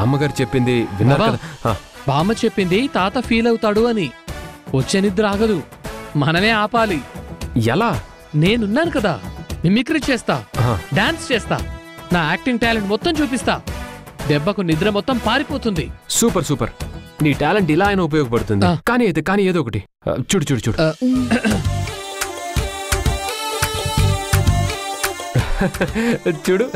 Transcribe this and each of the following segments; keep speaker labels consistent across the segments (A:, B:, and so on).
A: బామ్మగారు చెప్పింది విన్నారు కదా?
B: బామ్మ చెప్పింది తాత ఫీల్ అవుతాడు అని. వచ్చే నిద్ర ఆగదు, మనమే ఆపాలి.
A: ఎలా?
B: నేనున్నాను కదా, మిమిక్రీ చేస్తా, డాన్స్ చేస్తా, నా యాక్టింగ్ టాలెంట్ మొత్తం చూపిస్తా. దెబ్బకు నిద్ర మొత్తం పారిపోతుంది.
A: Super super. నీ టాలెంట్ ఇలా అయినా ఉపయోగపడుతుంది. కానీ ఏదో ఒకటి చూడు చూడు చూడు. చూడు.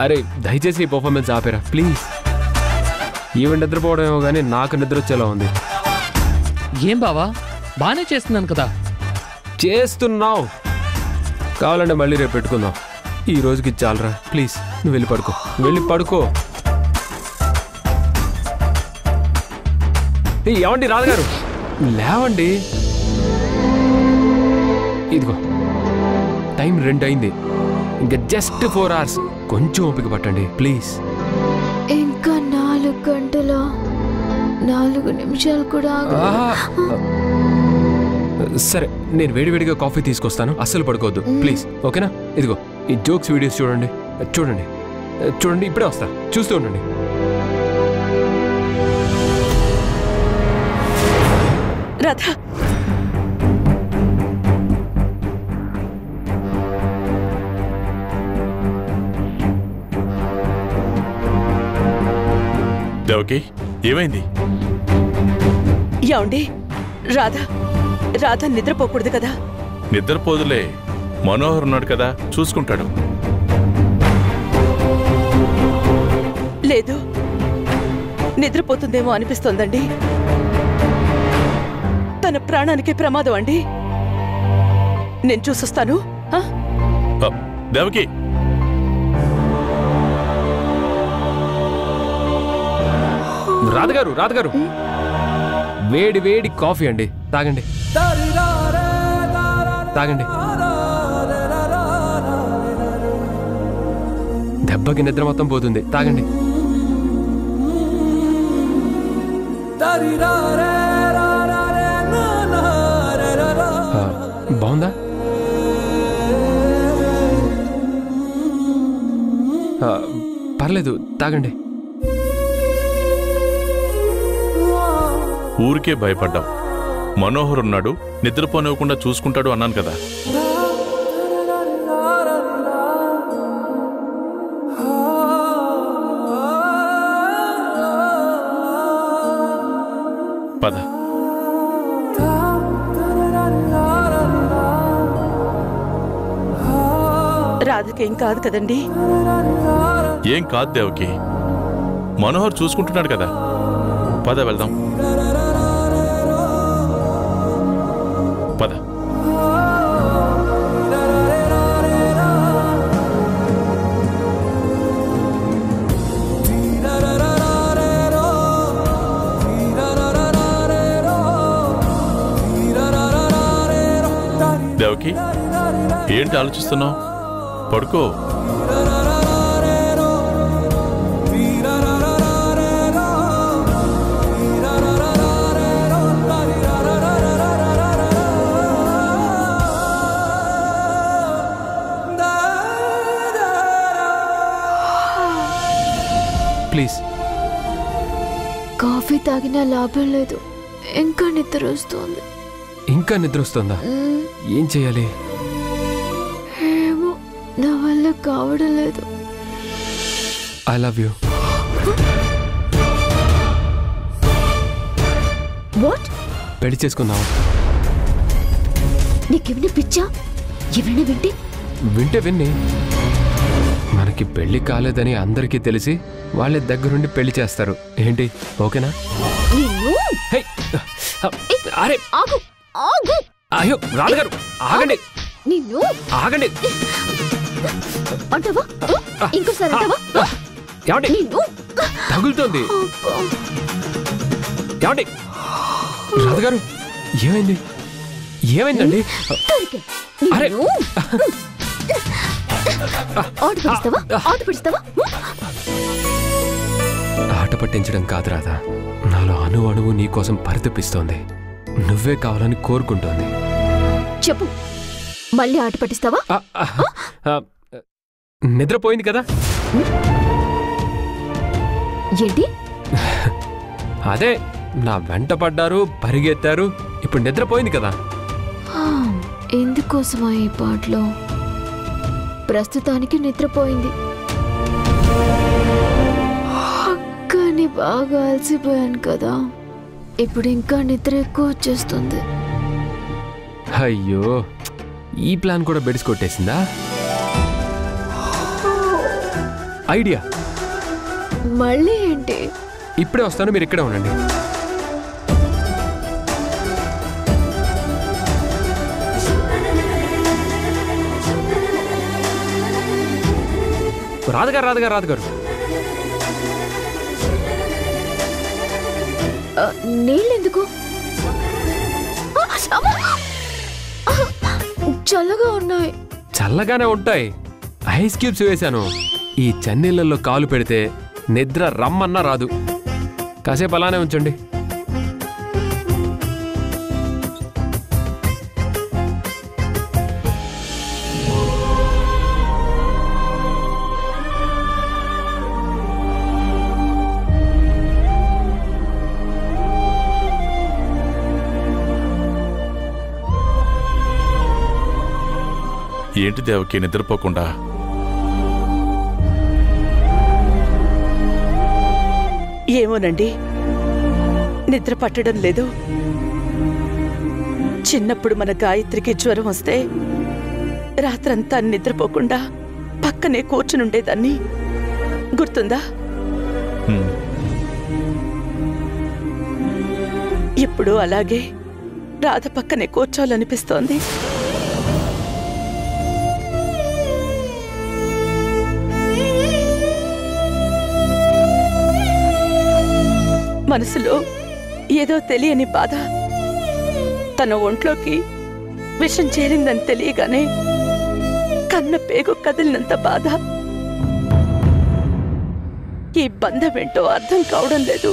A: అరే దయచేసి ఈ పర్ఫార్మెన్స్ ఆపేరా ప్లీజ్. ఈవెన్ నిద్రపోవడమేమో కానీ నాకు నిద్ర వచ్చేలా ఉంది.
B: ఏం బావా, బానే చేస్తున్నాను కదా.
A: చేస్తున్నావు. కావాలంటే మళ్ళీ రేపు పెట్టుకుందాం. ఈ రోజుకి చాలరా ప్లీజ్. నువ్వు వెళ్ళి పడుకో, వెళ్ళి పడుకో. ఏమండి రాజుగారు, లేవండి. ఇదిగో టైం 2 అయింది, ఇంకా జస్ట్ 4 hours. కొంచెం ఓపిక పట్టండి ప్లీజ్.
C: ఇంకా 4 గంటల 4 నిమిషాలు కూడా.
A: సరే నేను వేడివేడిగా కాఫీ తీసుకొస్తాను. అస్సలు పడుకోవద్దు ప్లీజ్, ఓకేనా? ఇదిగో ఈ జోక్స్ వీడియోస్ చూడండి చూడండి చూడండి. ఇప్పుడే వస్తా, చూస్తూ ఉండండి.
D: రాధా,
E: దేవకి ఏమైంది?
D: ఏమండి, రాధా రాధా నిద్రపోకూడదు కదా?
E: నిద్రపోదులే, మనోహర్ ఉన్నాడు కదా, చూసుకుంటాడు.
D: లేదు, నిద్రపోతుందేమో అనిపిస్తోందండి. తన ప్రాణానికి ప్రమాదం అండి. నేను చూసొస్తాను.
E: దేవకి,
A: రాధగారు రాధగారు, వేడి వేడి కాఫీ అండి, తాగండి తాగండి. దెబ్బకి నిద్ర మొత్తం పోతుంది, తాగండి. బాగుందా? పర్లేదు, తాగండి.
E: ఊరికే భయపడ్డావు. మనోహర్ ఉన్నాడు, నిద్రపోనివ్వకుండా చూసుకుంటాడు అన్నాను కదా. పద.
D: రాధకేం కాదు కదండి?
E: ఏం కాదు దేవకి, మనోహర్ చూసుకుంటున్నాడు కదా. పద వెళ్దాం, పద. దేవకి ఏంటి ఆలోచిస్తున్నావు? పడుకో.
A: ప్లీజ్.
C: కాఫీ తాగినా లాభం లేదు, ఇంకా నిద్ర వస్తుంది.
A: ఇంకా నిద్ర వస్తుందా? ఏం చేయాలి?
C: ఏమో, నా వల్ల కావడం లేదు.
A: I love you.
C: వాట్?
A: పెళ్లి చేసుకుందాం.
C: నీకేమైనా పిచ్చా? ఎవరైనా
A: వింటే విన్ని, మనకి పెళ్లి కాలేదని అందరికీ తెలిసి వాళ్ళే దగ్గరుండి పెళ్లి చేస్తారు. ఏంటి, ఓకేనా? అరే అయ్యో రాజుగారు, ఆగండి ఆగండి. తగులుతోంది. ఏమండి రాజుగారు, ఏమైంది? ఏమైందండి?
C: దొరికే.
A: అరే!
C: నిన్ను. ఆట పడిస్తావా?
A: ఆట పట్టించడం కాదు రాధా, నాలో అణువు నీ కోసం పరితపిస్తోంది. నువ్వే కావాలని కోరుకుంటోంది.
C: చెప్పు, మళ్ళీ ఆట పట్టిస్తావా?
A: నిద్రపోయింది కదా.
C: ఏంటి?
A: అదే, నా వెంట పడ్డారు, పరిగెత్తారు, ఇప్పుడు నిద్రపోయింది కదా.
C: ఎందుకోసమా ఈ పాటలో? ప్రస్తుతానికి నిద్రపోయింది, కానీ బాగా అలసిపోయాను కదా. ఇప్పుడు ఇంకా నిద్ర ఎక్కువ వచ్చేస్తుంది.
A: అయ్యో, ఈ ప్లాన్ కూడా బెడిసి కొట్టేసిందా? ఐడియా.
C: మళ్ళీ ఏంటి?
A: ఇప్పుడే వస్తాను, మీరు ఇక్కడే ఉండండి. రాధగారు
C: నీళ్ళెందుకు? చల్లగా ఉన్నాయి.
A: చల్లగానే ఉంటాయి. ఐస్ క్యూబ్స్ వేశాను. ఈ చన్నీళ్ళల్లో కాలు పెడితే నిద్ర రమ్మన్నా రాదు. కాసేపు అలానే ఉంచండి.
E: ఏంటి దేవకి నిద్రపోకుండా?
D: ఏమోనండి, నిద్ర పట్టడం లేదు. చిన్నప్పుడు మన గాయత్రికి జ్వరం వస్తే రాత్రంతా నిద్రపోకుండా పక్కనే కూర్చునుండేదాన్ని, గుర్తుందా? ఇప్పుడు అలాగే రాధ పక్కనే కూర్చోవాలనిపిస్తోంది. మనసులో ఏదో తెలియని బాధ. తన ఒంట్లోకి విషం చేరిందని తెలియగానే కన్న పేగు కదిలినంత బాధ. ఈ బంధం ఏంటో అర్థం కావడం లేదు.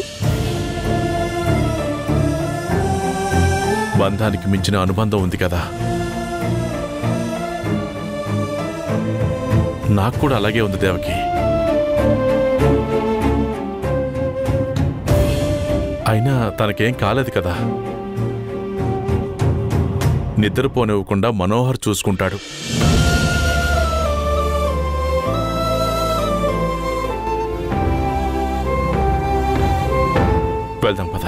E: బంధానికి మించిన అనుబంధం ఉంది కదా. నాకు కూడా అలాగే ఉంది దేవకి. అయినా తనకేం కాలేదు కదా. నిద్రపోనివ్వకుండా మనోహర్ చూసుకుంటాడు. వెళ్దాం పద.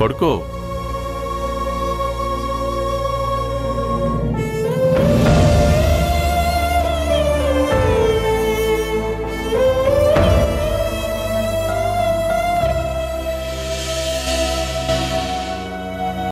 E: పడుకో.